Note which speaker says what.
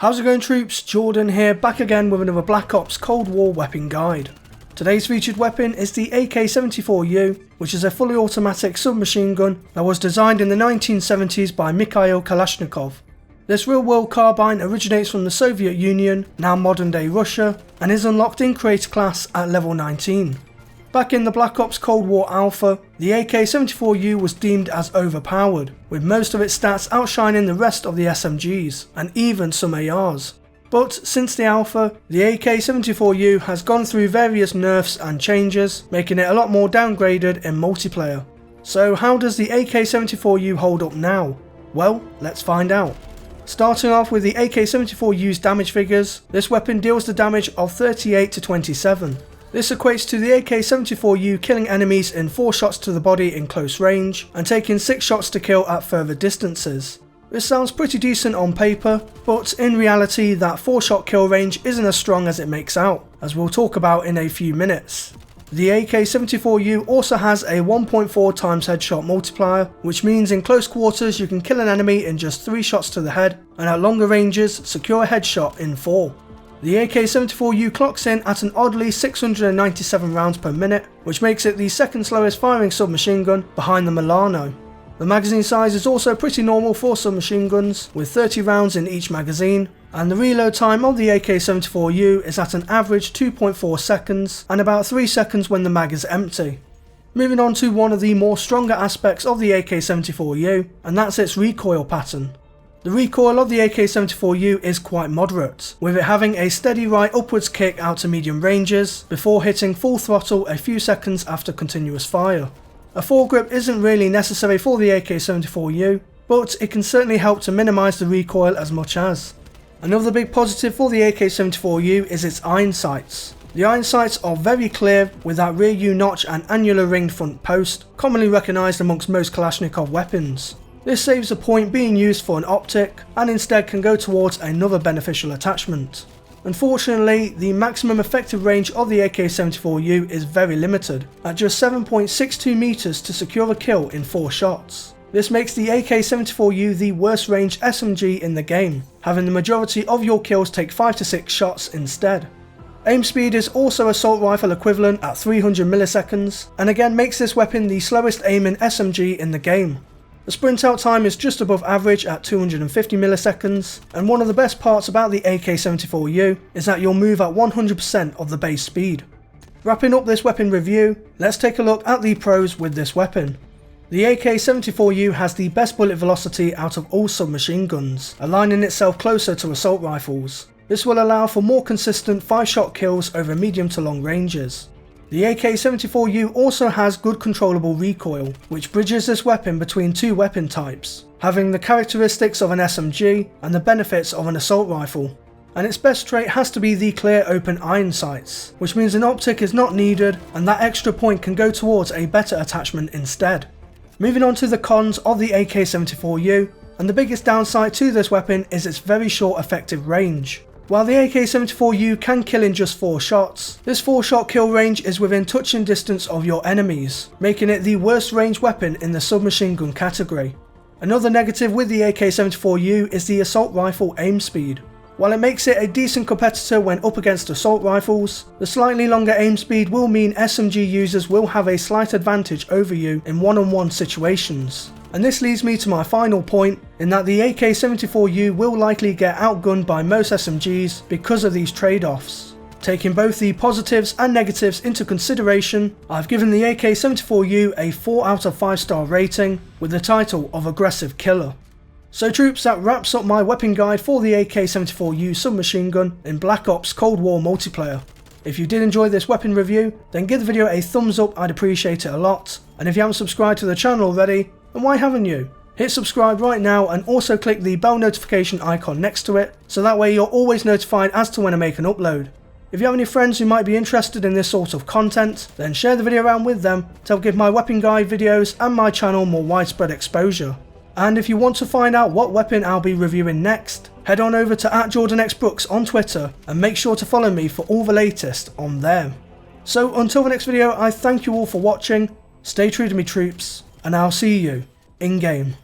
Speaker 1: How's it going, troops? Jordan here, back again with another Black Ops Cold War weapon guide. Today's featured weapon is the AK-74u, which is a fully automatic submachine gun that was designed in the 1970s by Mikhail Kalashnikov. This real-world carbine originates from the Soviet Union, now modern-day Russia, and is unlocked in Creator Class at level 19. Back in the Black Ops Cold War Alpha, the AK-74u was deemed as overpowered, with most of its stats outshining the rest of the SMGs, and even some ARs. But since the Alpha, the AK-74u has gone through various nerfs and changes, making it a lot more downgraded in multiplayer. So how does the AK-74u hold up now? Well, let's find out. Starting off with the AK-74u's damage figures, this weapon deals the damage of 38 to 27. This equates to the AK-74u killing enemies in 4 shots to the body in close range, and taking 6 shots to kill at further distances. This sounds pretty decent on paper, but in reality that 4-shot kill range isn't as strong as it makes out, as we'll talk about in a few minutes. The AK-74u also has a 1.4 times headshot multiplier, which means in close quarters you can kill an enemy in just 3 shots to the head, and at longer ranges secure a headshot in 4. The AK-74u clocks in at an oddly 697 rounds per minute, which makes it the second slowest firing submachine gun behind the Milano. The magazine size is also pretty normal for submachine guns, with 30 rounds in each magazine, and the reload time of the AK-74u is at an average 2.4 seconds and about 3 seconds when the mag is empty. Moving on to one of the more stronger aspects of the AK-74u, and that's its recoil pattern. The recoil of the AK-74u is quite moderate, with it having a steady right upwards kick out to medium ranges before hitting full throttle a few seconds after continuous fire. A foregrip isn't really necessary for the AK-74u, but it can certainly help to minimise the recoil as much as. Another big positive for the AK-74u is its iron sights. The iron sights are very clear with that rear U notch and annular ringed front post, commonly recognised amongst most Kalashnikov weapons. This saves a point being used for an optic and instead can go towards another beneficial attachment. Unfortunately, the maximum effective range of the AK-74u is very limited, at just 7.62 meters to secure a kill in 4 shots. This makes the AK-74u the worst ranged SMG in the game, having the majority of your kills take 5 to 6 shots instead. Aim speed is also assault rifle equivalent at 300 milliseconds, and again makes this weapon the slowest aiming SMG in the game. The sprint out time is just above average at 250 milliseconds, and one of the best parts about the AK-74u is that you'll move at 100% of the base speed. Wrapping up this weapon review, let's take a look at the pros with this weapon. The AK-74u has the best bullet velocity out of all submachine guns, aligning itself closer to assault rifles. This will allow for more consistent 5-shot kills over medium to long ranges. The AK-74u also has good controllable recoil, which bridges this weapon between 2 weapon types, having the characteristics of an SMG and the benefits of an assault rifle. And its best trait has to be the clear open iron sights, which means an optic is not needed and that extra point can go towards a better attachment instead. Moving on to the cons of the AK-74u, and the biggest downside to this weapon is its very short effective range. While the AK-74u can kill in just 4 shots, this 4-shot kill range is within touching distance of your enemies, making it the worst ranged weapon in the submachine gun category. Another negative with the AK-74u is the assault rifle aim speed. While it makes it a decent competitor when up against assault rifles, the slightly longer aim speed will mean SMG users will have a slight advantage over you in one-on-one situations. And this leads me to my final point, in that the AK-74u will likely get outgunned by most SMGs because of these trade-offs. Taking both the positives and negatives into consideration, I've given the AK-74u a 4 out of 5 star rating with the title of Aggressive Killer. So troops, that wraps up my weapon guide for the AK-74u Submachine Gun in Black Ops Cold War multiplayer. If you did enjoy this weapon review, then give the video a thumbs up, I'd appreciate it a lot. And if you haven't subscribed to the channel already, then why haven't you? Hit subscribe right now and also click the bell notification icon next to it, so that way you're always notified as to when I make an upload. If you have any friends who might be interested in this sort of content, then share the video around with them to help give my weapon guide videos and my channel more widespread exposure. And if you want to find out what weapon I'll be reviewing next, head on over to @jordanxbrookes on Twitter and make sure to follow me for all the latest on there. So until the next video, I thank you all for watching, stay true to me troops, and I'll see you in game.